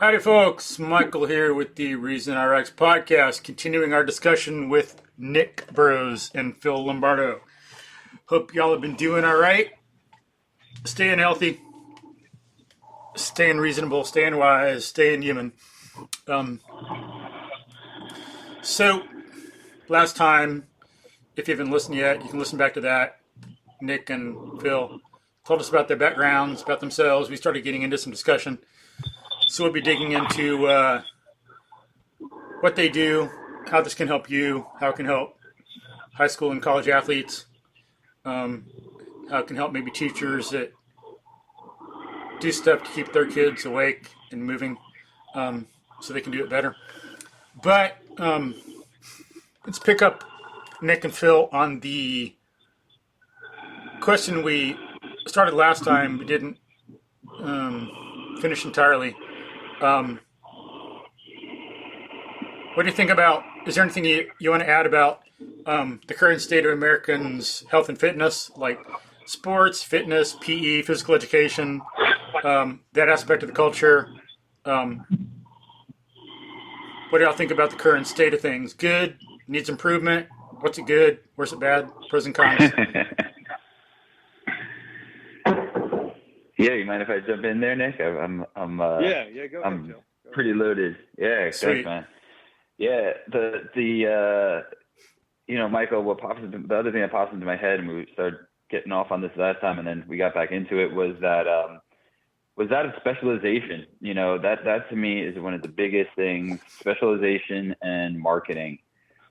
Howdy, folks. Michael here with the Reason RX podcast, continuing our discussion with Nick Burroughs and Phil Lombardo. Hope y'all have been doing all right. Staying healthy, staying reasonable, staying wise, staying human. So, last time, if you haven't listened yet, you can listen back to that. Nick and Phil told us about their backgrounds, about themselves. We started getting into some discussion. So we'll be digging into what they do, how this can help you, how it can help high school and college athletes, how it can help maybe teachers that do stuff to keep their kids awake and moving so they can do it better. But let's pick up Nick and Phil on the question we started last time. We didn't finish entirely. What do you think about, is there anything you want to add about the current state of Americans' health and fitness, like sports, fitness, PE, physical education, that aspect of the culture? What do y'all think about the current state of things? Good? Needs improvement? What's it good? Where's it bad? Pros and cons? Yeah, you mind if I jump in there, Nick? I'm go ahead, Joe. Pretty loaded. Yeah, Sweet. Thanks, man. Yeah, Michael, the other thing that pops into my head, and we started getting off on this last time, and then we got back into it, was that of specialization. You know, that to me is one of the biggest things, specialization and marketing.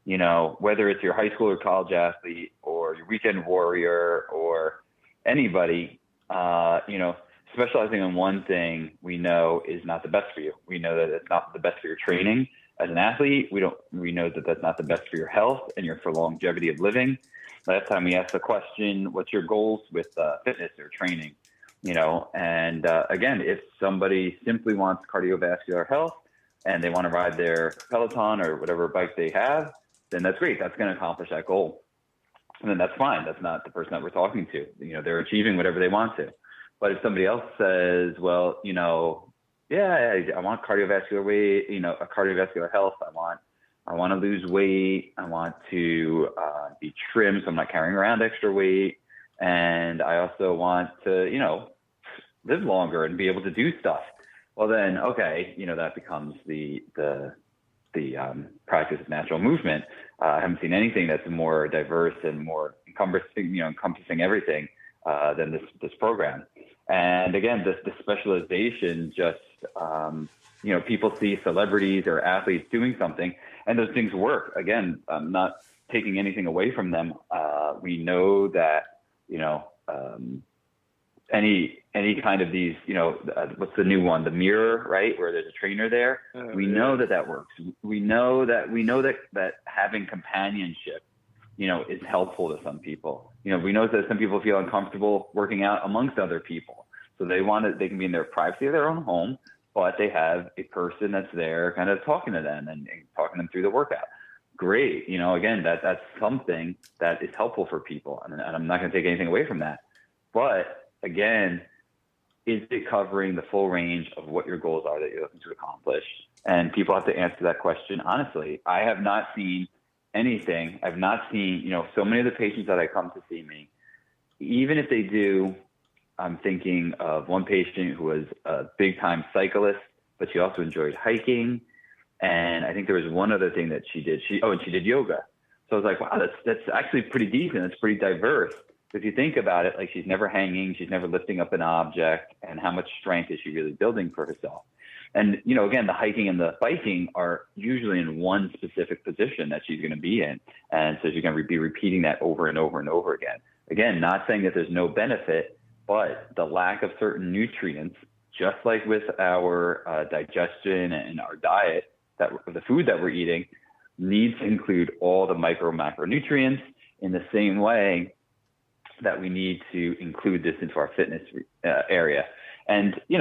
You know, whether it's your high school or college athlete or your weekend warrior or anybody, specializing in one thing we know is not the best for you. We know that it's not the best for your training as an athlete. We know that that's not the best for your health and for longevity of living. Last time we asked the question, what's your goals with fitness or training? You know, and again, if somebody simply wants cardiovascular health and they want to ride their Peloton or whatever bike they have, then that's great. That's going to accomplish that goal. And then that's fine. That's not the person that we're talking to. You know, they're achieving whatever they want to. But if somebody else says, well, I want cardiovascular weight, a cardiovascular health. I want to lose weight. I want to be trim, so I'm not carrying around extra weight. And I also want to, live longer and be able to do stuff. Well, then, okay, that becomes the practice of natural movement. I haven't seen anything that's more diverse and more encompassing everything than this program. And again, the specialization just, people see celebrities or athletes doing something and those things work. Again, I'm not taking anything away from them. We know that, any kind of these, what's the new one? The mirror, right? Where there's a trainer there. We know that works. We know that having companionship, is helpful to some people. We know that some people feel uncomfortable working out amongst other people. So they can be in their privacy of their own home, but they have a person that's there kind of talking to them and talking them through the workout. Great. Again, that's something that is helpful for people. And I'm not going to take anything away from that. But again, is it covering the full range of what your goals are that you're looking to accomplish? And people have to answer that question honestly. I have not seen anything. I've not seen, so many of the patients that I come to see me, even if they do, I'm thinking of one patient who was a big time cyclist, but she also enjoyed hiking. And I think there was one other thing that she did. She did yoga. So I was like, wow, that's actually pretty decent. It's pretty diverse. If you think about it, like she's never hanging, she's never lifting up an object, and how much strength is she really building for herself? And, again, the hiking and the biking are usually in one specific position that she's going to be in. And so she's going to be repeating that over and over and over again. Again, not saying that there's no benefit, but the lack of certain nutrients, just like with our digestion and our diet, the food that we're eating needs to include all the macronutrients in the same way that we need to include this into our fitness area. And, you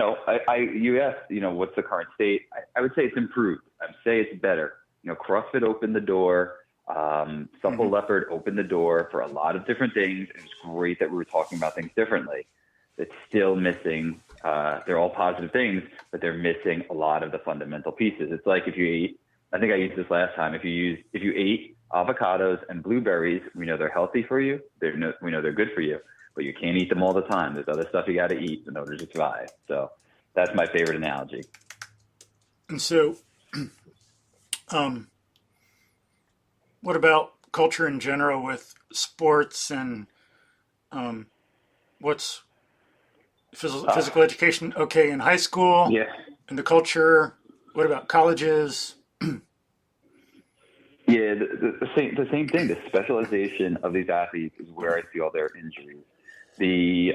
asked, what's the current state? I would say it's improved. I'd say it's better. CrossFit opened the door. Supple Leopard opened the door for a lot of different things. It's great that we were talking about things differently. it's still missing. They're all positive things, but they're missing a lot of the fundamental pieces. It's like if you eat, I think I used this last time. If you ate avocados and blueberries, we know they're healthy for you. We know they're good for you, but you can't eat them all the time. There's other stuff you got to eat in order to survive. So that's my favorite analogy. And so, what about culture in general with sports and what's physical education okay in high school? Yeah. And the culture, what about colleges? Yeah, the same thing. The specialization of these athletes is where I see all their injuries. The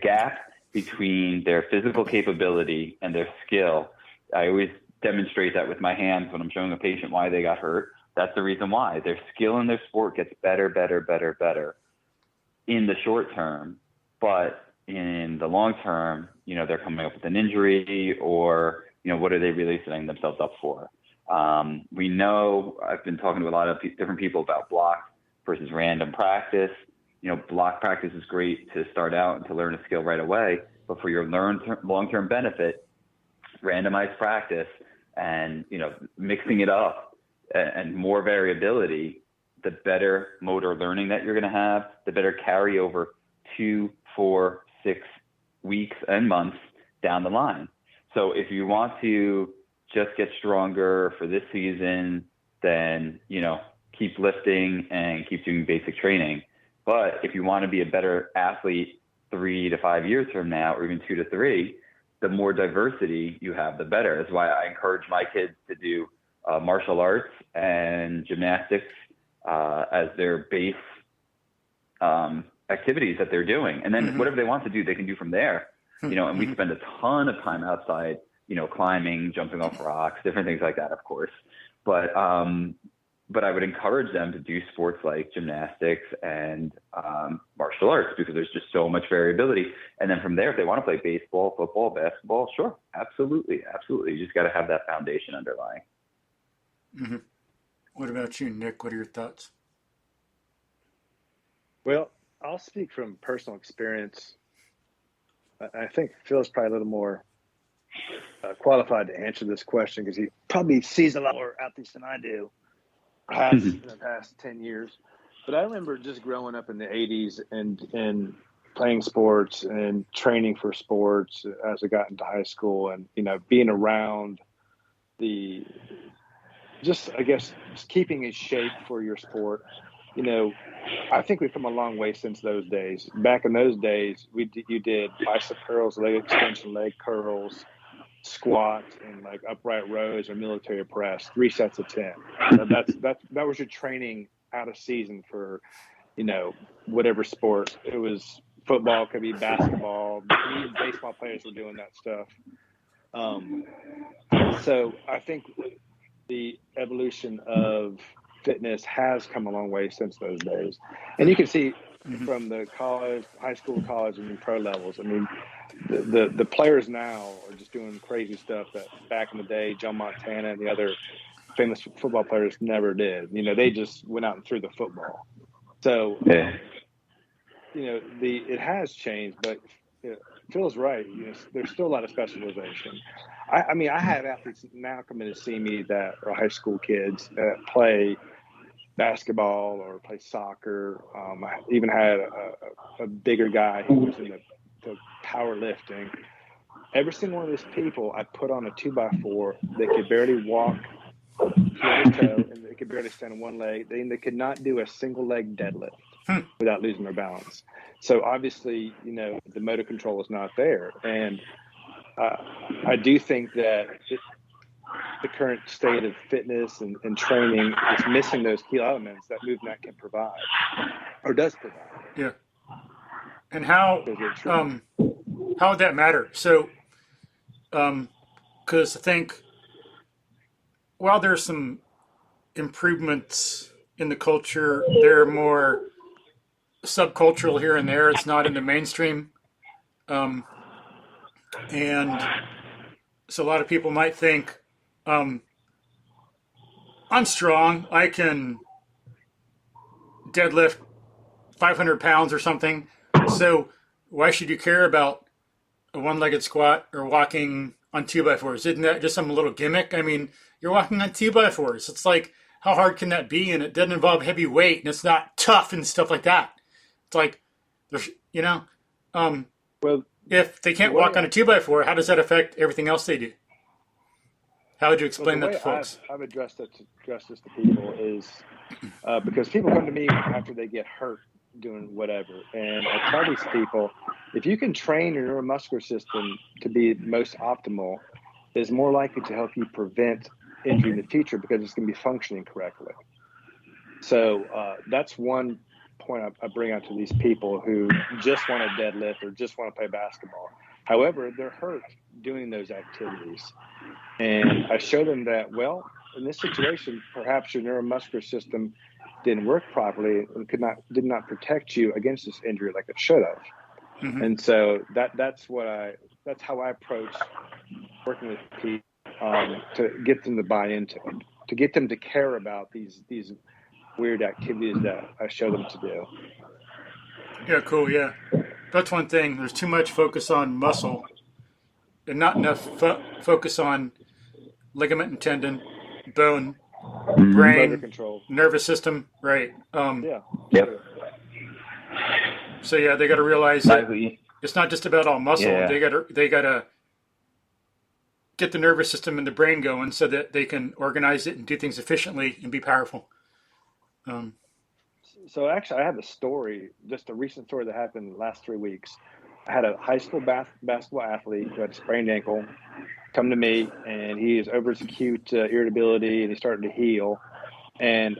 gap between their physical capability and their skill, I always demonstrate that with my hands when I'm showing a patient why they got hurt. That's the reason why. Their skill in their sport gets better in the short term, but in the long term, they're coming up with an injury, or, what are they really setting themselves up for? We know, I've been talking to a lot of different people about block versus random practice. Block practice is great to start out and to learn a skill right away, but for your long-term benefit, randomized practice and, mixing it up and more variability, the better motor learning that you're going to have, the better carryover 2, 4, 6 weeks and months down the line. So if you want to just get stronger for this season, then, keep lifting and keep doing basic training. But if you want to be a better athlete 3 to 5 years from now, or even 2 to 3, the more diversity you have, the better. That's why I encourage my kids to do martial arts and gymnastics as their base activities that they're doing. And then whatever they want to do, they can do from there. And we spend a ton of time outside, climbing, jumping off rocks, different things like that, of course. But I would encourage them to do sports like gymnastics and martial arts, because there's just so much variability. And then from there, if they want to play baseball, football, basketball, sure, absolutely. You just got to have that foundation underlying. Mm-hmm. What about you, Nick? What are your thoughts? Well, I'll speak from personal experience. I think Phil's probably a little more qualified to answer this question, because he probably sees a lot more athletes than I do, perhaps in the past 10 years. But I remember just growing up in the 80s and playing sports and training for sports as I got into high school, and, being around just keeping in shape for your sport. I think we've come a long way since those days. Back in those days, you did bicep curls, leg extension, leg curls, squats, and like upright rows or military press, 3 sets of 10. That was your training out of season for, whatever sport. It was football, could be basketball. Even baseball players were doing that stuff. So I think the evolution of fitness has come a long way since those days. And you can see from the high school, college, and pro levels. I mean, the players now are just doing crazy stuff that back in the day, Joe Montana and the other famous football players never did. They just went out and threw the football. So, it has changed, but Phil's right. There's still a lot of specialization. I have athletes now come in to see me that are high school kids that play basketball or play soccer. I even had a bigger guy who was in the powerlifting. Every single one of these people, I put on a 2x4. They could barely walk to toe, and they could barely stand on one leg. They could not do a single leg deadlift without losing their balance. So obviously, the motor control is not there. And I do think that the current state of fitness and training is missing those key elements that MovNat can provide, or does provide. Yeah. And how would that matter? So, because I think while there's some improvements in the culture, they're more subcultural here and there. It's not in the mainstream. And so a lot of people might think, I'm strong. I can deadlift 500 pounds or something. So why should you care about a one-legged squat or walking on 2x4s? Isn't that just some little gimmick? I mean, you're walking on 2x4s. It's like, how hard can that be? And it doesn't involve heavy weight, and it's not tough and stuff like that. It's like, there's, Well, if they can't walk on a 2x4, how does that affect everything else they do? How would you explain that to folks? I've addressed this to people is because people come to me after they get hurt doing whatever, and I tell these people, if you can train your neuromuscular system to be most optimal, is more likely to help you prevent injury in the future because it's going to be functioning correctly. So that's one point I bring out to these people who just want to deadlift or just want to play basketball. However, they're hurt doing those activities. And I show them that, well, in this situation, perhaps your neuromuscular system didn't work properly and did not protect you against this injury like it should have. Mm-hmm. And so that's how I approach working with people to get them to buy into it, to get them to care about these weird activities that I show them to do. Yeah, cool. Yeah, that's one thing. There's too much focus on muscle and not enough focus on ligament and tendon, bone, brain, nervous system. Right. Yep. So yeah, they got to realize that it's not just about all muscle. Yeah. They got to get the nervous system and the brain going so that they can organize it and do things efficiently and be powerful. So actually, I have a story, just a recent story that happened the last 3 weeks. I had a high school basketball athlete who had a sprained ankle come to me, and he is over his acute irritability, and he's starting to heal. And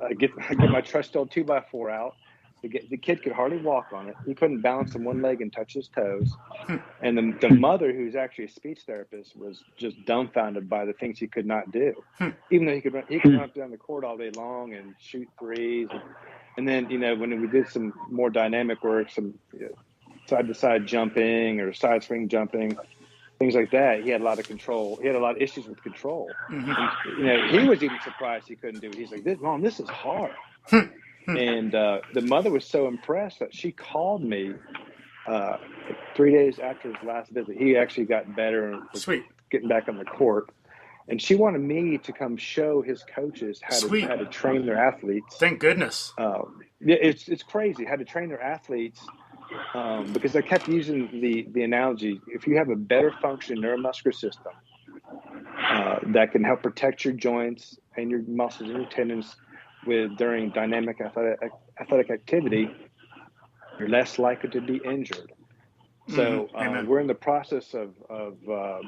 I get my trusty old 2x4 out. The kid could hardly walk on it. He couldn't balance on one leg and touch his toes. And the mother, who's actually a speech therapist, was just dumbfounded by the things he could not do. Even though he could run up down the court all day long and shoot threes. And then, when we did some more dynamic work, some side-to-side jumping or side swing jumping, things like that, he had a lot of control. He had a lot of issues with control. Mm-hmm. And, he was even surprised he couldn't do it. He's like, Mom, this is hard. And the mother was so impressed that she called me 3 days after his last visit. He actually got better and was getting back on the court. And she wanted me to come show his coaches how to train their athletes. Thank goodness. It's crazy how to train their athletes because I kept using the analogy. If you have a better functioning neuromuscular system that can help protect your joints and your muscles and your tendons during dynamic athletic activity, you're less likely to be injured. So we're in the process of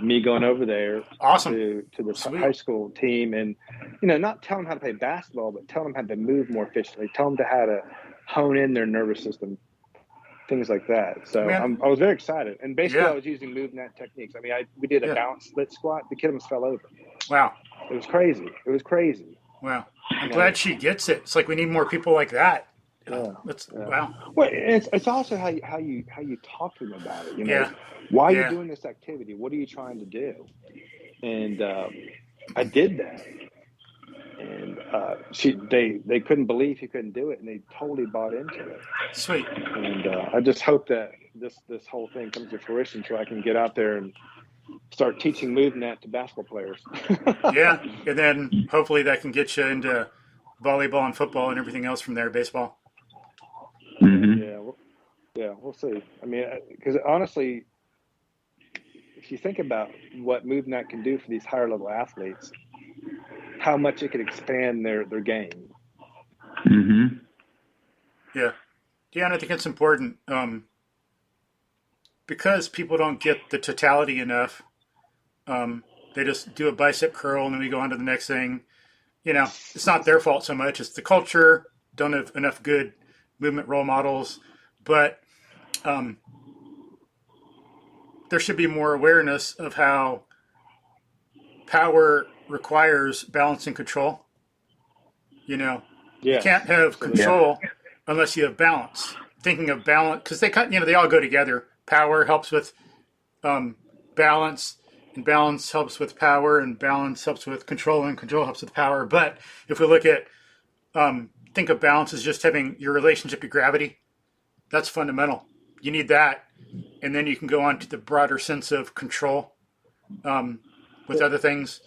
me going over there to the high school team and, not tell them how to play basketball, but tell them how to move more efficiently, tell them how to hone in their nervous system, things like that. So I was very excited. And basically I was using MovNat techniques. I mean, we did a balance split squat. The kid almost fell over. Wow. It was crazy. Wow. I'm glad she gets it. It's like we need more people like that. Wow. Well, it's also how you talk to them about it. Why are you doing this activity? What are you trying to do? And I did that, and they couldn't believe he couldn't do it, and they totally bought into it. Sweet. And I just hope that this whole thing comes to fruition, so I can get out there and start teaching MovNat to basketball players. Yeah, and then hopefully that can get you into volleyball and football and everything else from there, baseball. Mm-hmm. We'll see. I mean, because honestly, if you think about what MovNat can do for these higher level athletes, how much it could expand their game. Mm-hmm. Yeah, and I think it's important because people don't get the totality enough. They just do a bicep curl and then we go on to the next thing. It's not their fault so much. It's the culture. Don't have enough good movement role models, but there should be more awareness of how power requires balance and control. You can't have control unless you have balance. Thinking of balance, because they all go together. Power helps with balance, and balance helps with power, and balance helps with control, and control helps with power. But if we look at think of balance as just having your relationship to gravity, that's fundamental. you need that, and then you can go on to the broader sense of control with other things,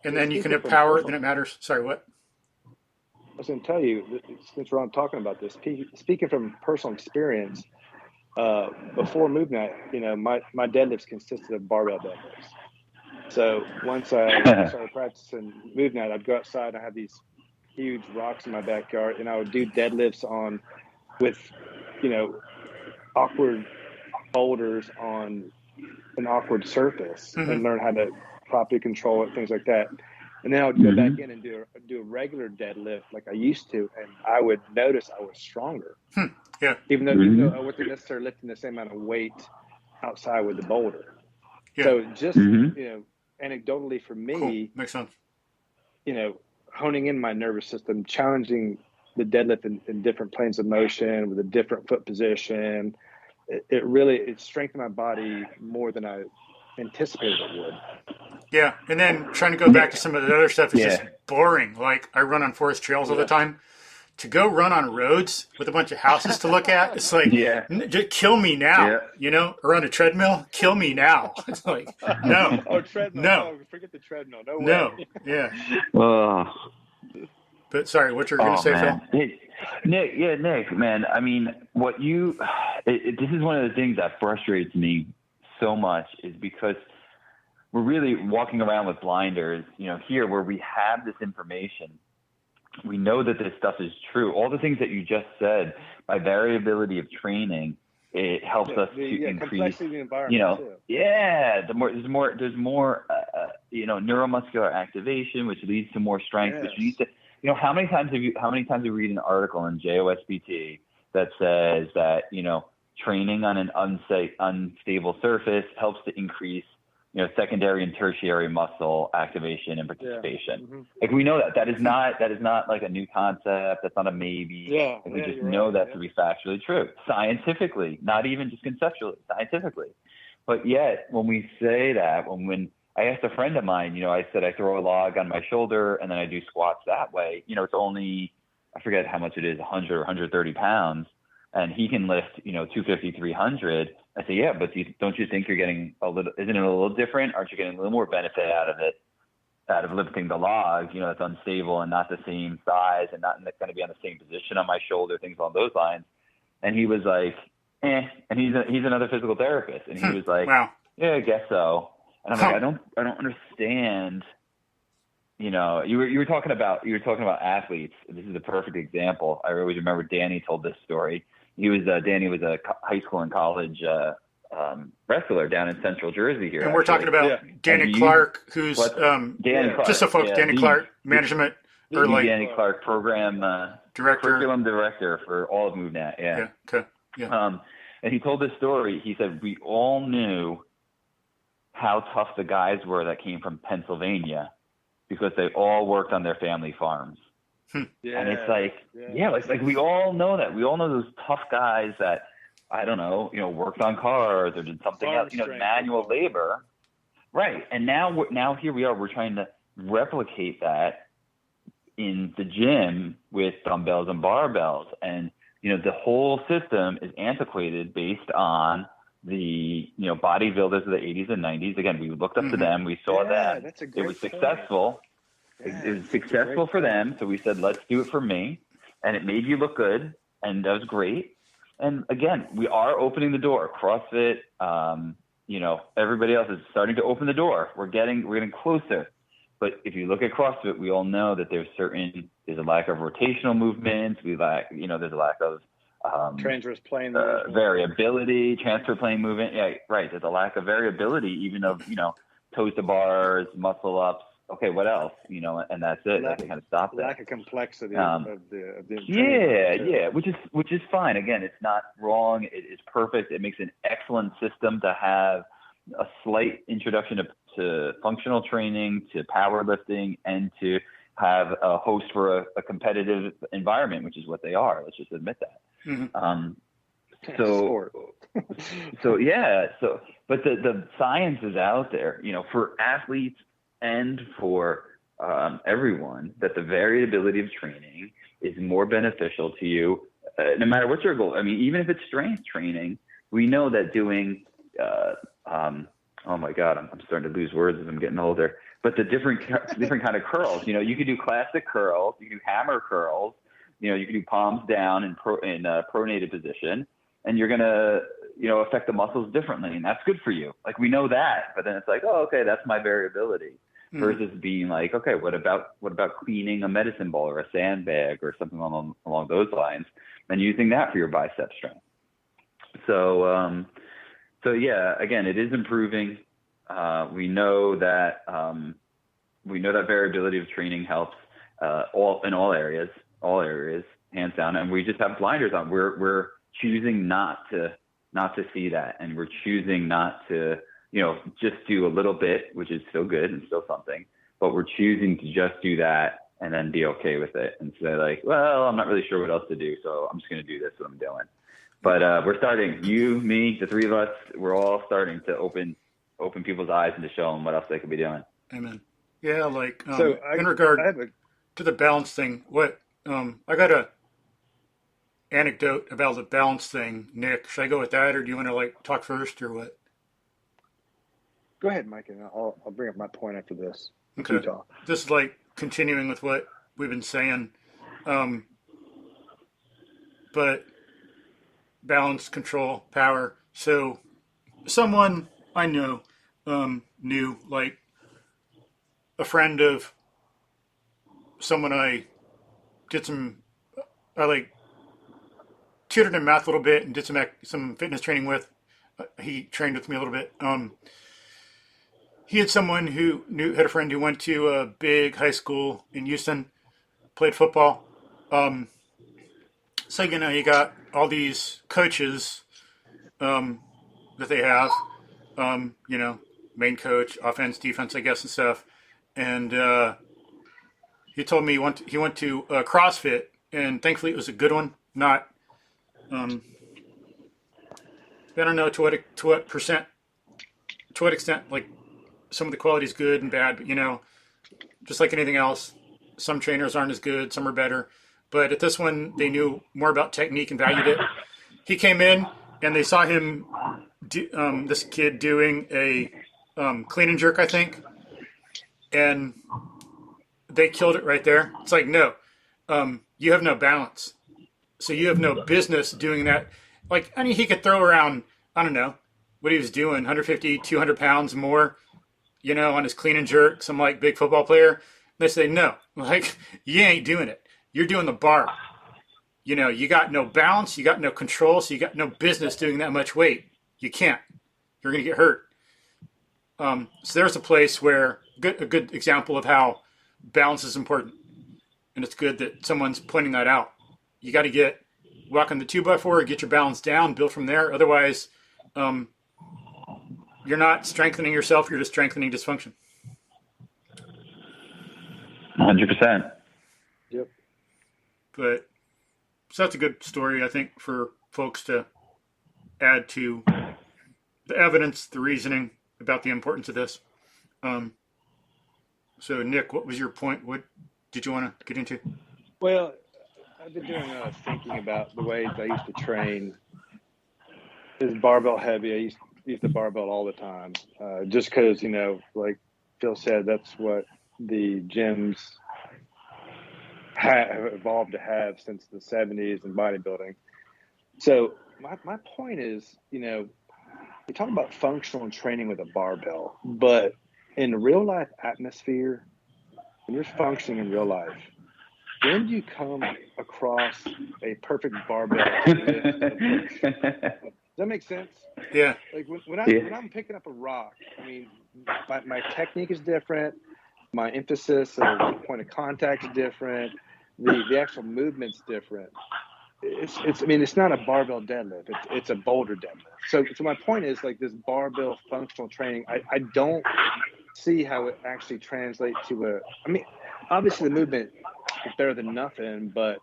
and then you can have power. Then it matters. Sorry, what? I was going to tell you, since we're on talking about this, speaking from personal experience, before MovNat, my deadlifts consisted of barbell deadlifts. So once I started practicing MovNat, I'd go outside. I have these huge rocks in my backyard, and I would do deadlifts with awkward boulders on an awkward surface, and learn how to properly control it, things like that. And then I would go back in and do a regular deadlift like I used to, and I would notice I was stronger. Yeah. Even though I wasn't necessarily lifting the same amount of weight outside with the boulder. Yeah. So just anecdotally for me, cool. Makes sense. Honing in my nervous system, challenging the deadlift in different planes of motion with a different foot position, it strengthened my body more than I anticipated it would. Yeah, and then trying to go back to some of the other stuff is just boring. Like, I run on forest trails all the time. To go run on roads with a bunch of houses to look at, it's like, just kill me now, or on a treadmill, kill me now. It's like, no. Oh, treadmill. No. Forget the treadmill. No way. No, yeah. But sorry, what you're going to say, man. Phil? Nick, man, I mean, this is one of the things that frustrates me so much is because we're really walking around with blinders, here where we have this information. We know that this stuff is true. All the things that you just said, by variability of training, it helps us to increase, complexity of the environment too. There's more neuromuscular activation, which leads to more strength, which leads to, how many times have you read an article in JOSPT that says that, training on an unstable surface helps to increase, secondary and tertiary muscle activation and participation. Yeah. Like, we know that is not like a new concept. That's not a maybe. We just know that to be factually true, scientifically, not even just conceptually, scientifically. But yet, when we say that, when I asked a friend of mine, I said I throw a log on my shoulder and then I do squats that way. It's only, I forget how much it is, 100 or 130 pounds, and he can lift, 250, 300. I say, yeah, but don't you think you're getting isn't it a little different? Aren't you getting a little more benefit out of lifting the log, that's unstable and not the same size and not going to be on the same position on my shoulder, things along those lines. And he was like, and he's another physical therapist. And he was like, wow. Yeah, I guess so. And I'm like, I don't understand. You were talking about athletes. This is a perfect example. I always remember Danny told this story. Danny was a high school and college wrestler down in Central Jersey here. And we're talking about Danny Clark, who's Danny Clark. Just so folks, Danny Clark, management or like Danny Clark, program curriculum director for all of MovNat. Yeah. Okay. Yeah. And he told this story. He said we all knew how tough the guys were that came from Pennsylvania because they all worked on their family farms. And it's like, it's like we all know that. We all know those tough guys that, I don't know, worked on cars or did something else, manual labor. Right. And now here we are, we're trying to replicate that in the gym with dumbbells and barbells. And, the whole system is antiquated based on the, bodybuilders of the 80s and 90s. Again, we looked up to them. We saw that it was successful. It was successful for them. So we said, let's do it for me. And it made you look good. And that was great. And again, we are opening the door. CrossFit, everybody else is starting to open the door. We're getting closer. But if you look at CrossFit, we all know that there's a lack of rotational movements. There's a lack of transverse plane variability, transfer plane movement. Yeah, right. There's a lack of variability, even of, toes to bars, muscle ups. Okay, what else? And that's it. They kind of stop that. Lack of complexity of the which is fine. Again, it's not wrong. It is perfect. It makes an excellent system to have a slight introduction to functional training, to powerlifting, and to have a host for a competitive environment, which is what they are. Let's just admit that. Mm-hmm. But the science is out there, for athletes and for everyone, that the variability of training is more beneficial to you no matter what's your goal. I mean, even if it's strength training, we know that doing, oh my God, I'm starting to lose words as I'm getting older. But the different kind of curls, you could do classic curls, you can do hammer curls, you can do palms down in pronated position, and you're gonna, affect the muscles differently, and that's good for you. Like, we know that, but then it's like, oh, okay, that's my variability. Versus being like, okay, what about cleaning a medicine ball or a sandbag or something along those lines, and using that for your bicep strength. So yeah, again, it is improving. We know that variability of training helps in all areas, hands down, and we just have blinders on. We're choosing not to see that, and we're choosing not to just do a little bit, which is still good and still something, but we're choosing to just do that and then be okay with it and say like, well, I'm not really sure what else to do, so I'm just going to do this, what I'm doing. But we're starting, you, me, the three of us, we're all starting to open people's eyes and to show them what else they could be doing. Amen. Yeah, like in regard to the balance thing, I got a anecdote about the balance thing. Nick, should I go with that, or do you want to talk first, or what? Go ahead, Mike, and I'll bring up my point after this. Okay. Utah. This is continuing with what we've been saying. But balance, control, power. So someone I know knew, like a friend of someone I tutored in math a little bit and did some fitness training with. He trained with me a little bit. He had someone who had a friend who went to a big high school in Houston, played football. So, you got all these coaches that they have, main coach, offense, defense, I guess, and stuff. And he told me he went to CrossFit, and thankfully it was a good one, not, I don't know to what extent, some of the quality is good and bad, but just like anything else, some trainers aren't as good, some are better. But at this one, they knew more about technique and valued it. He came in and they saw him, this kid doing a clean and jerk, I think, and they killed it right there. It's like, no, you have no balance, so you have no business doing that. He could throw around, I don't know what he was doing, 150, 200 pounds more, on his clean and jerk, some big football player. They say, no, you ain't doing it. You're doing the bar. You got no balance, you got no control, so you got no business doing that much weight. You can't. You're going to get hurt. So there's a place where a good example of how balance is important. And it's good that someone's pointing that out. You got to walk on the 2x4, get your balance down, build from there. Otherwise, you're not strengthening yourself, you're just strengthening dysfunction. 100%. Yep. So that's a good story, I think, for folks to add to the evidence, the reasoning about the importance of this. So, Nick, what was your point? What did you want to get into? Well, I've been doing a lot of thinking about the ways I used to train. Is barbell heavy? I used to use the barbell all the time, just because, like Phil said, that's what the gyms have evolved to have since the 70s in bodybuilding. So my point is, you talk about functional training with a barbell, but in the real life atmosphere, when you're functioning in real life, when do you come across a perfect barbell? Does that make sense? Yeah. When I'm picking up a rock, my technique is different. My emphasis of point of contact is different. The actual movement's different. It's not a barbell deadlift. It's a boulder deadlift. So my point is this barbell functional training. I don't see how it actually translates to obviously the movement is better than nothing, but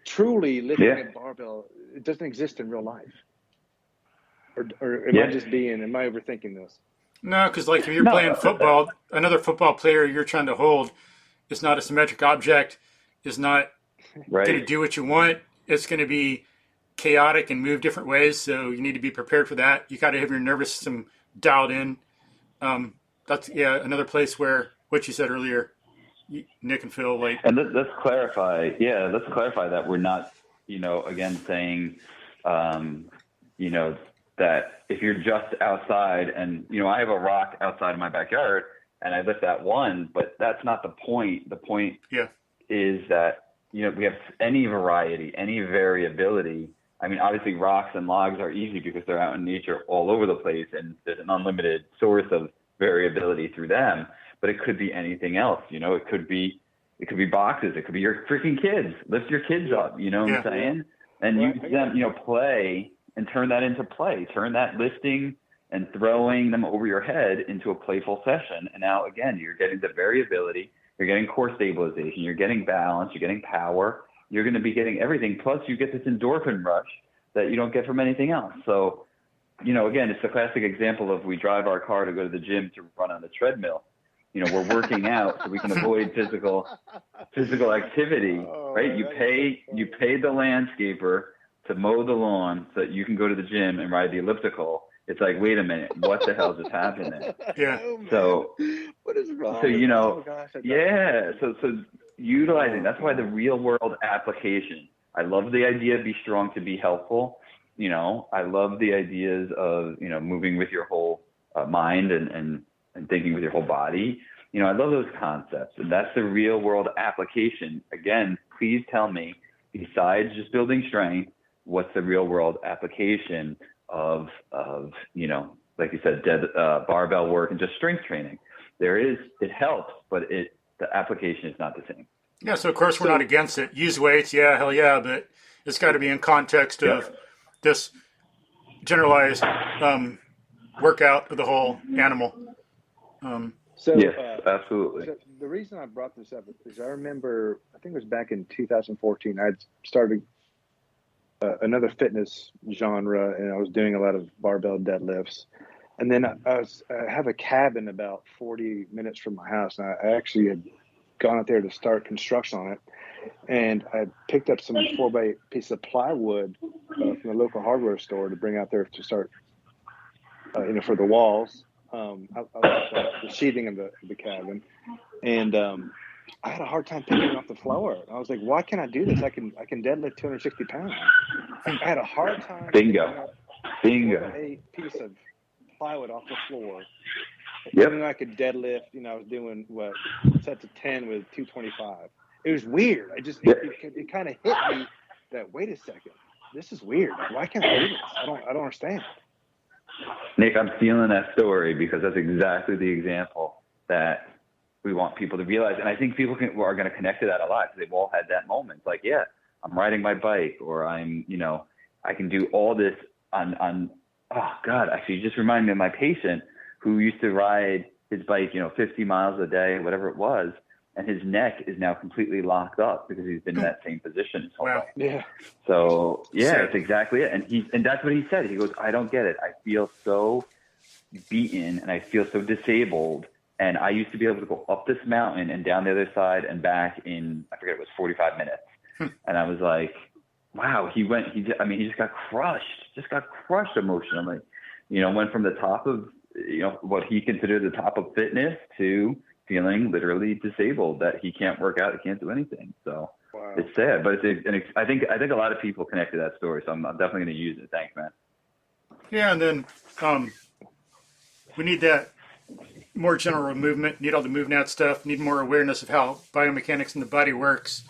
truly lifting a barbell, it doesn't exist in real life. Or am I overthinking this? No, because if you're playing football, another football player you're trying to hold is not a symmetric object. is not Right. going to do what you want. It's going to be chaotic and move different ways. So you need to be prepared for that. You got to have your nervous system dialed in. That's another place where what you said earlier, Nick and Phil, like. And let's clarify. Yeah, let's clarify that we're not, again saying, that if you're just outside and, I have a rock outside of my backyard and I lift that one, but that's not the point. The point is that, we have any variety, any variability. I mean, obviously rocks and logs are easy because they're out in nature all over the place and there's an unlimited source of variability through them, but it could be anything else. It could be boxes. It could be your freaking kids. Lift your kids up, what I'm saying? And use them, play and turn that into play. Turn that lifting and throwing them over your head into a playful session. And now, again, you're getting the variability. You're getting core stabilization. You're getting balance. You're getting power. You're going to be getting everything. Plus, you get this endorphin rush that you don't get from anything else. So, again, it's the classic example of we drive our car to go to the gym to run on the treadmill. We're working out so we can avoid physical activity, right? You pay the landscaper to mow the lawn so that you can go to the gym and ride the elliptical. It's like, wait a minute, what the hell just happened there? Yeah. So what is wrong? So so utilizing, that's why the real world application. I love the idea of be strong to be helpful. I love the ideas of, moving with your whole mind and thinking with your whole body. I love those concepts, and that's the real world application. Again, please tell me, besides just building strength, what's the real world application of like you said, barbell work and just strength training? It helps, but the application is not the same. Yeah, so of course we're not against it. Use weights, yeah, hell yeah, but it's got to be in context of this generalized workout of the whole animal. Yes, absolutely. So the reason I brought this up is I remember, I think it was back in 2014, I'd started another fitness genre, and I was doing a lot of barbell deadlifts. And then I have a cabin about 40 minutes from my house, and I actually had gone out there to start construction on it. And I picked up some 4x8 piece of plywood from the local hardware store to bring out there to start, for the walls. The sheathing of the cabin, and I had a hard time picking it off the floor. I was like, "Why can't I do this? I can deadlift 260 pounds." I had a hard time. Bingo. A piece of plywood off the floor. Yep. Even though I could deadlift, I was doing set to 10 with 225. It was weird. It kind of hit me that wait a second, this is weird. Why can't I do this? I don't understand. Nick, I'm feeling that story because that's exactly the example that we want people to realize. And I think people are going to connect to that a lot because they've all had that moment. It's like, yeah, I'm riding my bike, or I'm, I can do all this on oh God, actually you just reminded me of my patient who used to ride his bike, 50 miles a day, whatever it was. And his neck is now completely locked up because he's been in that same position his whole life. Yeah. So that's exactly it. And that's what he said. He goes, I don't get it. I feel so beaten and I feel so disabled. And I used to be able to go up this mountain and down the other side and back in, I forget, it was 45 minutes. And I was like, wow, he just got crushed emotionally. Went from the top of, what he considered the top of fitness to feeling literally disabled, that he can't work out, he can't do anything. So wow. It's sad, but I think a lot of people connect to that story. So I'm definitely going to use it. Thanks, man. Yeah, and then we need that more general movement. Need all the MovNat stuff. Need more awareness of how biomechanics in the body works.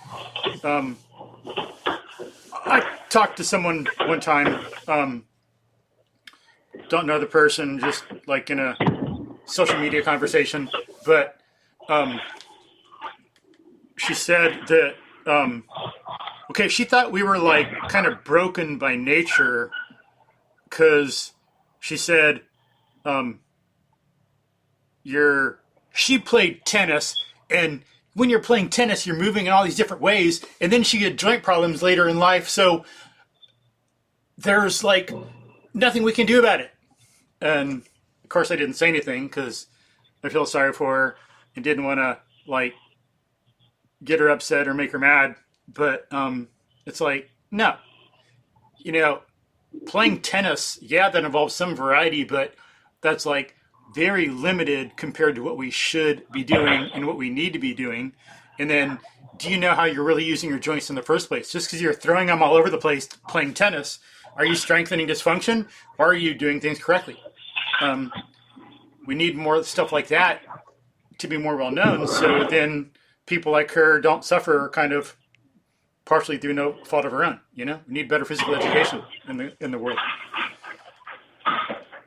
I talked to someone one time. Don't know the person, just like in a social media conversation, but she said that she thought we were like kind of broken by nature, because she said she played tennis, and when you're playing tennis you're moving in all these different ways, and then she had joint problems later in life, so there's like nothing we can do about it. And of course I didn't say anything because I feel sorry for her and didn't want to like get her upset or make her mad, but it's like, no, you know, playing tennis, yeah, that involves some variety, but that's like very limited compared to what we should be doing and what we need to be doing. And then, do you know how you're really using your joints in the first place? Just because you're throwing them all over the place playing tennis, are you strengthening dysfunction or are you doing things correctly? We need more stuff like that to be more well known. So then people like her don't suffer kind of partially through no fault of her own. You know, we need better physical education in the world,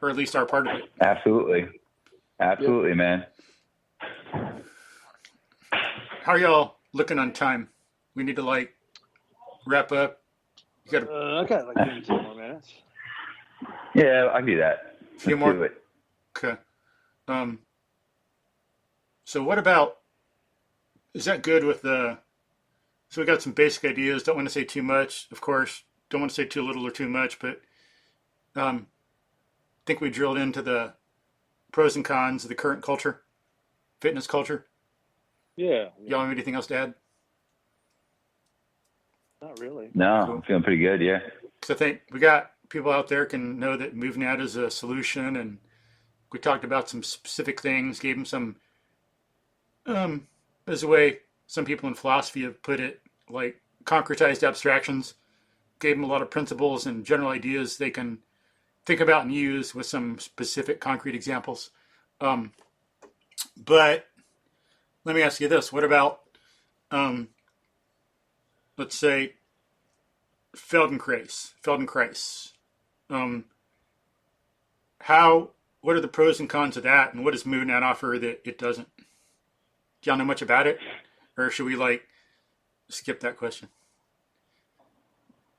or at least our part of it. Absolutely, Yep. man. How are y'all looking on time? We need to like wrap up. You got I got like maybe 2 more minutes. Yeah, I can do that. a few Let's more. do it. Okay. So what about? Is that good with the? So we got some basic ideas. Don't want to say too much, of course. Don't want to say too little or too much, but I think we drilled into the pros and cons of the current culture, fitness culture. Yeah. Y'all have anything else to add? Not really. No, Cool. I'm feeling pretty good. Yeah. Because I think we got people out there can know that MovNat is a solution, and we talked about some specific things, gave them some, as a way some people in philosophy have put it, like concretized abstractions, gave them a lot of principles and general ideas they can think about and use with some specific concrete examples. But let me ask you this: what about, let's say, Feldenkrais? What are the pros and cons of that, and what does MovNat offer that it doesn't? Do y'all know much about it, or should we like skip that question?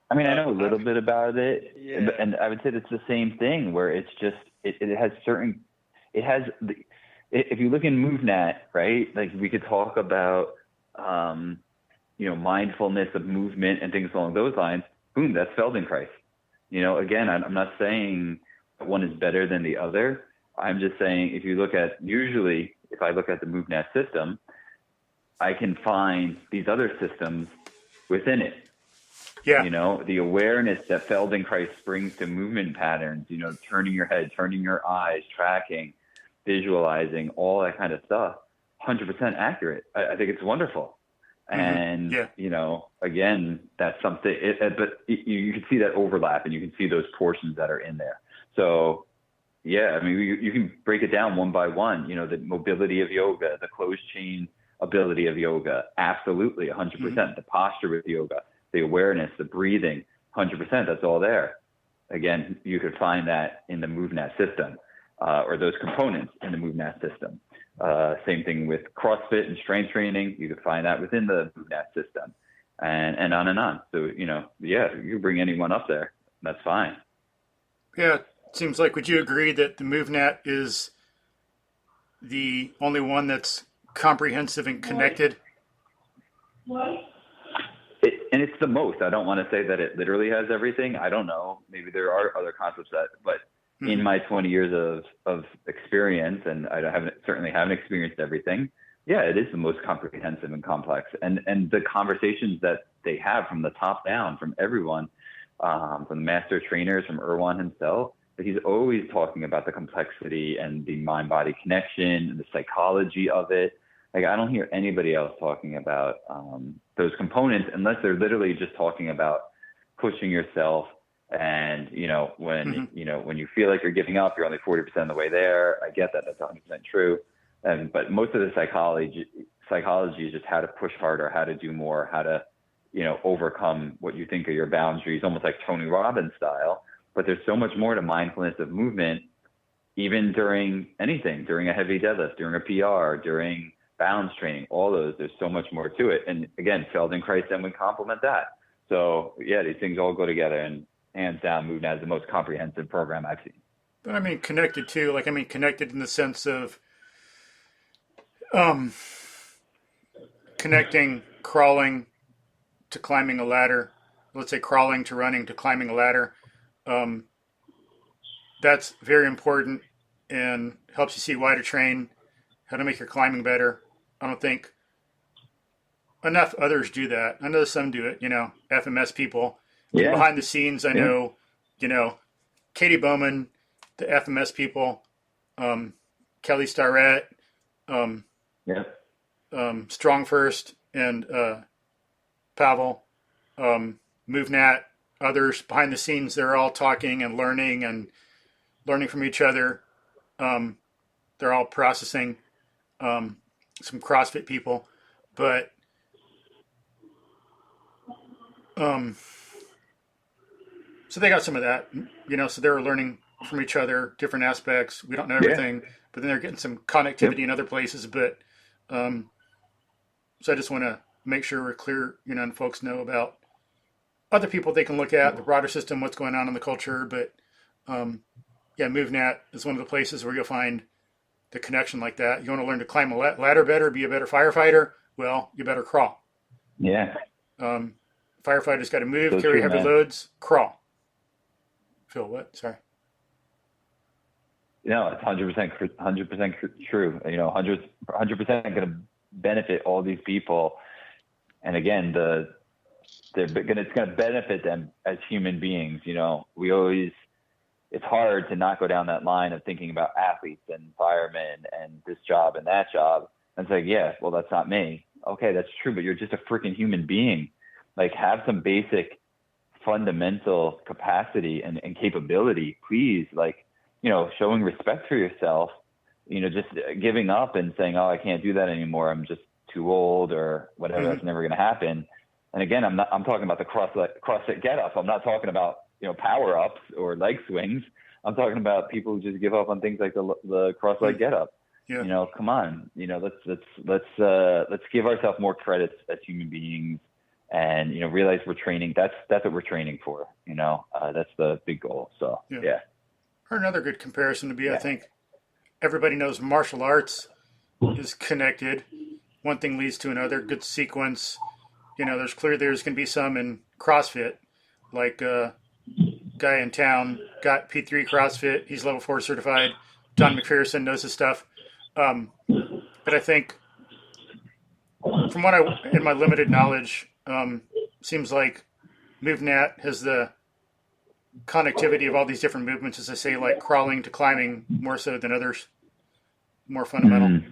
I mean, I know a little bit about it, Yeah. and I would say it's the same thing where it's just it has certain if you look in MovNat, right? Like we could talk about mindfulness of movement and things along those lines. Boom, that's Feldenkrais. Again, I'm not saying one is better than the other. I'm just saying if I look at the MovNat system, I can find these other systems within it. Yeah. The awareness that Feldenkrais brings to movement patterns, turning your head, turning your eyes, tracking, visualizing, all that kind of stuff, 100% accurate. I think it's wonderful. And, again, that's something, but you can see that overlap and you can see those portions that are in there. So, yeah, I mean, you can break it down one by one, the mobility of yoga, the closed chain ability of yoga, absolutely, 100%. The posture with yoga, the awareness, the breathing, 100%, that's all there. Again, you could find that in the MovNat system, or those components in the MovNat system. Same thing with CrossFit and strength training. You could find that within the MovNat system, and on and on. So, you bring anyone up there, that's fine. Yeah, it seems like, would you agree that the MovNat is the only one that's comprehensive and connected? And it's the most. I don't want to say that it literally has everything. I don't know. Maybe there are other concepts but in my 20 years of experience, and I certainly haven't experienced everything. Yeah, it is the most comprehensive and complex. And the conversations that they have from the top down, from everyone, from the master trainers, from Erwan himself, he's always talking about the complexity and the mind-body connection and the psychology of it. Like, I don't hear anybody else talking about those components unless they're literally just talking about pushing yourself. And, when you feel like you're giving up, you're only 40% of the way there. I get that. That's 100% true. But most of the psychology is just how to push harder, how to do more, how to, overcome what you think are your boundaries, almost like Tony Robbins style. But there's so much more to mindfulness of movement, even during anything, during a heavy deadlift, during a PR, during balance training, all those, there's so much more to it. And again, Feldenkrais then would complement that. So yeah, these things all go together, and hands down, MovNat is the most comprehensive program I've seen. But I mean, connected too. Connected in the sense of connecting crawling to climbing a ladder. Let's say crawling to running to climbing a ladder. That's very important and helps you see why to train, how to make your climbing better. I don't think enough others do that. I know some do it, FMS people. From Yeah. behind the scenes, I Yeah. know, Katie Bowman, the FMS people, Kelly Starrett, Yeah. Strong First, and Pavel, MovNat, others behind the scenes. They're all talking and learning from each other. They're all processing. Some CrossFit people, but so they got some of that, so they're learning from each other, different aspects. We don't know everything, but then they're getting some connectivity in other places. But so I just want to make sure we're clear, and folks know about other people they can look at, the broader system, what's going on in the culture. But MovNat is one of the places where you'll find the connection like that. You want to learn to climb a ladder better, be a better firefighter? Well, you better crawl. Yeah. Firefighters got to move, So carry true, heavy man. loads, crawl. Phil, what? Sorry. No, it's 100% true. 100% going to benefit all these people. And again, it's going to benefit them as human beings. It's hard to not go down that line of thinking about athletes and firemen and this job and that job and say, yeah, well, that's not me. Okay, that's true, but you're just a freaking human being. Like, have some basic fundamental capacity and capability, please. Like, showing respect for yourself, just giving up and saying, oh, I can't do that anymore. I'm just too old or whatever. Mm-hmm. That's never going to happen. And again, I'm talking about the CrossFit get up. I'm not talking about, power ups or leg swings. I'm talking about people who just give up on things like the cross leg get up. Yeah. Come on, let's give ourselves more credit as human beings and, realize we're training. That's what we're training for, that's the big goal. So, yeah. Or another good comparison to be, I think everybody knows martial arts is connected. One thing leads to another, good sequence. There's going to be some in CrossFit, like guy in town got P3 CrossFit. He's level 4 certified. John McPherson knows his stuff. But I think from what in my limited knowledge, seems like MovNat has the connectivity of all these different movements, as I say, like crawling to climbing, more so than others, more fundamental.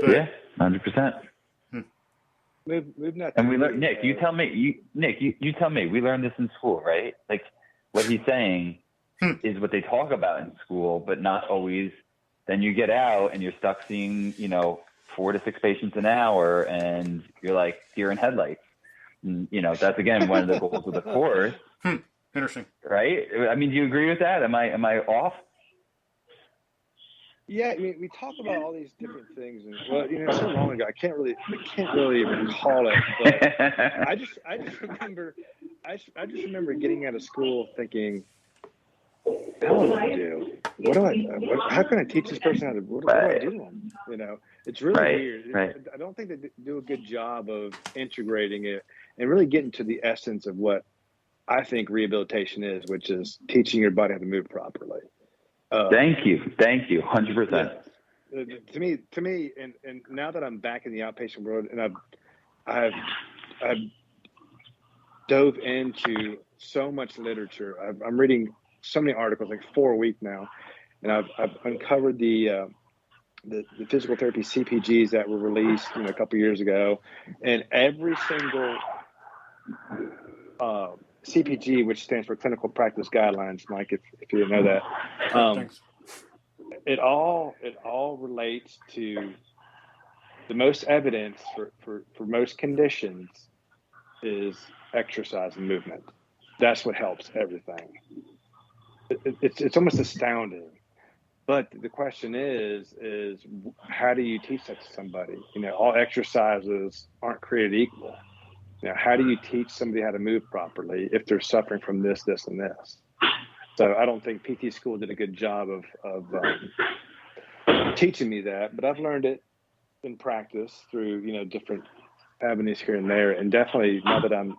But, yeah, 100%. MovNat. And we learned, Nick, you tell me, we learned this in school, right? Like, what he's saying is what they talk about in school, but not always. Then you get out and you're stuck seeing, 4 to 6 patients an hour, and you're like deer in headlights. And, that's again one of the goals of the course. Interesting, right? I mean, do you agree with that? Am I off? Yeah, we talk about all these different things, and so long ago, I can't really recall it. But I just remember getting out of school thinking, what do I do? How can I teach this person how to? What do I do to them? It's really weird. Right. I don't think they do a good job of integrating it and really getting to the essence of what I think rehabilitation is, which is teaching your body how to move properly. Thank you, 100%. Yeah. To me, and now that I'm back in the outpatient world, and I've dove into so much literature. I'm reading so many articles, like 4 a week now, and I've uncovered the physical therapy CPGs that were released a couple years ago, and every single CPG, which stands for Clinical Practice Guidelines, Mike, if you didn't know that, it all relates to the most evidence for most conditions is exercise and movement. That's what helps everything. It's almost astounding. But the question is how do you teach that to somebody? All exercises aren't created equal. How do you teach somebody how to move properly if they're suffering from this, and this? So I don't think PT school did a good job of teaching me that, but I've learned it in practice through, different avenues here and there. And definitely now that I'm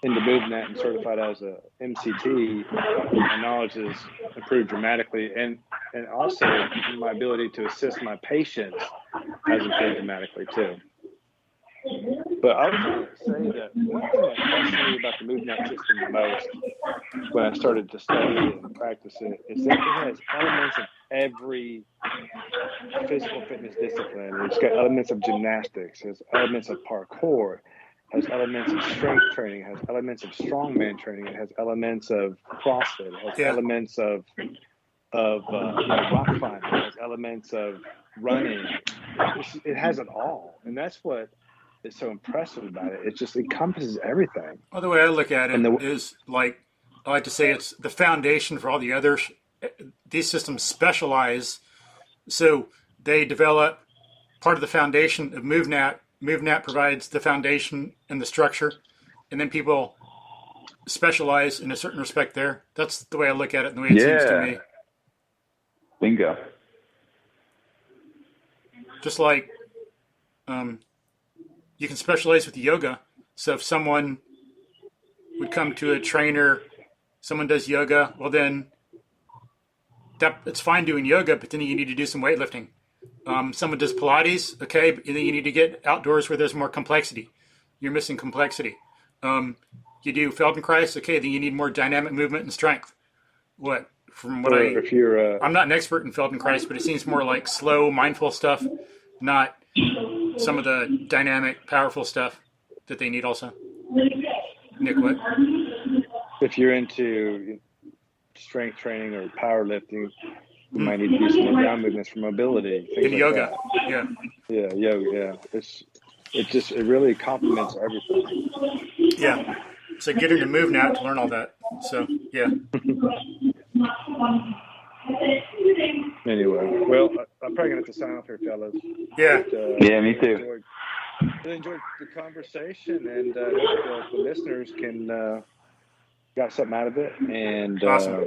into MovNat and certified as a MCT, my knowledge has improved dramatically. And also my ability to assist my patients has improved dramatically too. But I was going to say that one thing that impressed me about the MovNat system the most when I started to study it and practice it is that it has elements of every physical fitness discipline. It's got elements of gymnastics, has elements of parkour, has elements of strength training, has elements of strongman training, it has elements of CrossFit, it has elements of rock climbing, it has elements of running. It has it all, and that's what is so impressive about it. It just encompasses everything. Well, the way I look at it is like I like to say it's the foundation for all the others. These systems specialize, so they develop part of the foundation of MovNat. MovNat provides the foundation and the structure, and then people specialize in a certain respect there. That's the way I look at it and the way it seems to me. Bingo. Just like you can specialize with yoga. So if someone would come to a trainer, someone does yoga, well then it's fine doing yoga, but then you need to do some weightlifting. Someone does Pilates, okay, but then you need to get outdoors where there's more complexity. You're missing complexity. You do Feldenkrais, okay, then you need more dynamic movement and strength. I'm not an expert in Feldenkrais, but it seems more like slow, mindful stuff, not some of the dynamic, powerful stuff that they need also. Nick, what? If you're into strength training or powerlifting, you might need to do some ground movements for mobility. In yoga, yeah. Yeah, yoga, yeah. It really complements everything. Yeah. So get into MovNat to learn all that. So, yeah. Anyway, well, I'm probably going to have to sign off here, fellas. Yeah. Yeah, me too. Really enjoyed the conversation, and hope the listeners can got something out of it, and awesome.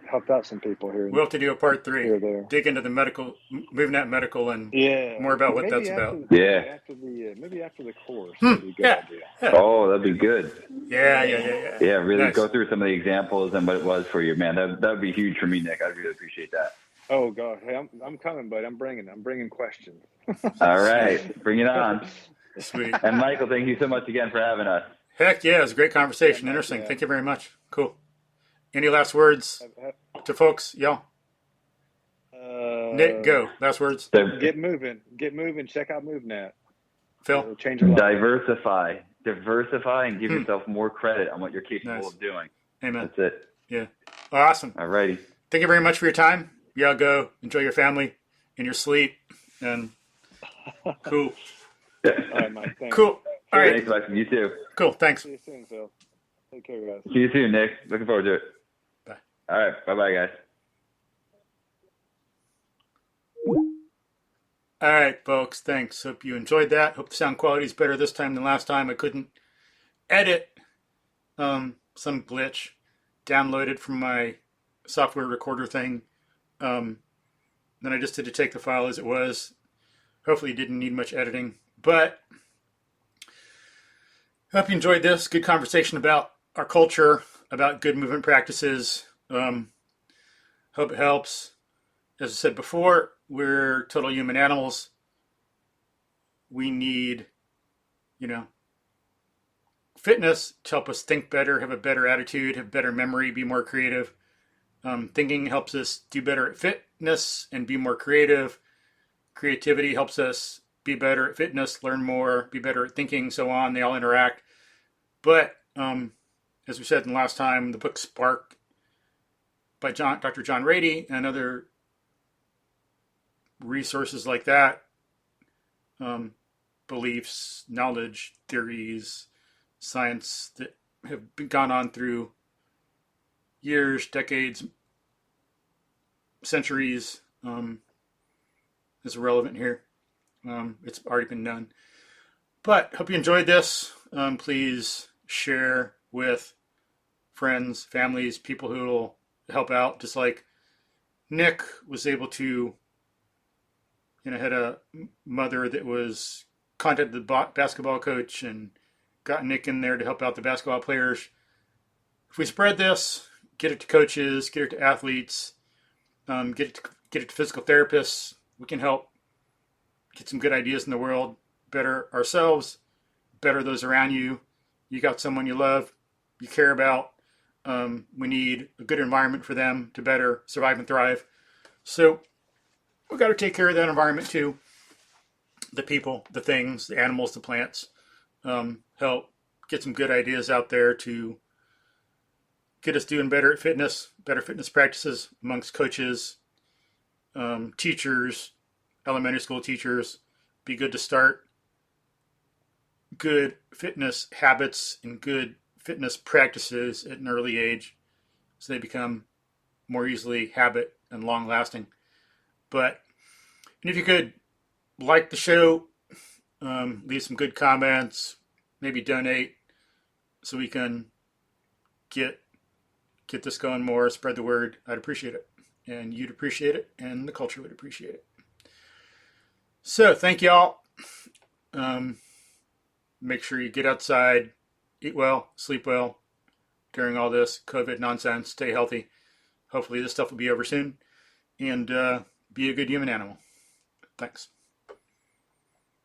Helped out some people here. We'll have to do a part 3. Here, there. Dig into the MovNat medical and more about what that's about. Maybe after the course. Would be a good idea. Oh, that'd be good. Yeah. Yeah, really go through some of the examples and what it was for you, man. That would be huge for me, Nick. I'd really appreciate that. Oh God, hey, I'm coming, bud. I'm bringing questions. All right, bring it on. Sweet. And Michael, thank you so much again for having us. Heck yeah, it was a great conversation. Interesting. Yeah. Thank you very much. Cool. Any last words to folks? Y'all? Nick, go. Last words. Get moving. Check out MovNat. Phil? Change your life. Diversify and give yourself more credit on what you're capable of doing. Amen. That's it. Yeah. Awesome. All righty. Thank you very much for your time. Yeah, go. Enjoy your family and your sleep. And cool. All right, Mike. Thanks. Cool. All right. Thanks, Mike. You too. Cool. Thanks. See you soon, Phil. Take care, guys. See you soon, Nick. Looking forward to it. Bye. All right. Bye-bye, guys. All right, folks. Thanks. Hope you enjoyed that. Hope the sound quality is better this time than last time. I couldn't edit some glitch downloaded from my software recorder thing. Then I just had to take the file as it was. Hopefully it didn't need much editing. But I hope you enjoyed this. Good conversation about our culture, about good movement practices. Hope it helps. As I said before, we're total human animals. We need, fitness to help us think better, have a better attitude, have better memory, be more creative. Thinking helps us do better at fitness and be more creative. Creativity helps us be better at fitness, learn more, be better at thinking, so on. They all interact. But as we said in the last time, the book Spark by Dr. John Rady and other resources like that, beliefs, knowledge, theories, science that have gone on through years, decades, centuries, is relevant here. It's already been done. But hope you enjoyed this. Please share with friends, families, people who will help out. Just like Nick was able to, had a mother that was contacted the basketball coach and got Nick in there to help out the basketball players. If we spread this, get it to coaches, get it to athletes, get it to physical therapists, we can help get some good ideas in the world, better ourselves, better those around you. You got someone you love, you care about. We need a good environment for them to better survive and thrive. So we've got to take care of that environment too. The people, the things, the animals, the plants. Help get some good ideas out there to get us doing better fitness practices amongst coaches, teachers, elementary school teachers. Be good to start good fitness habits and good fitness practices at an early age so they become more easily habit and long lasting. And if you could like the show, leave some good comments, maybe donate so we can get this going more, spread the word. I'd appreciate it. And you'd appreciate it, and the culture would appreciate it. So thank y'all. Make sure you get outside, eat well, sleep well during all this COVID nonsense. Stay healthy. Hopefully this stuff will be over soon. And be a good human animal. Thanks.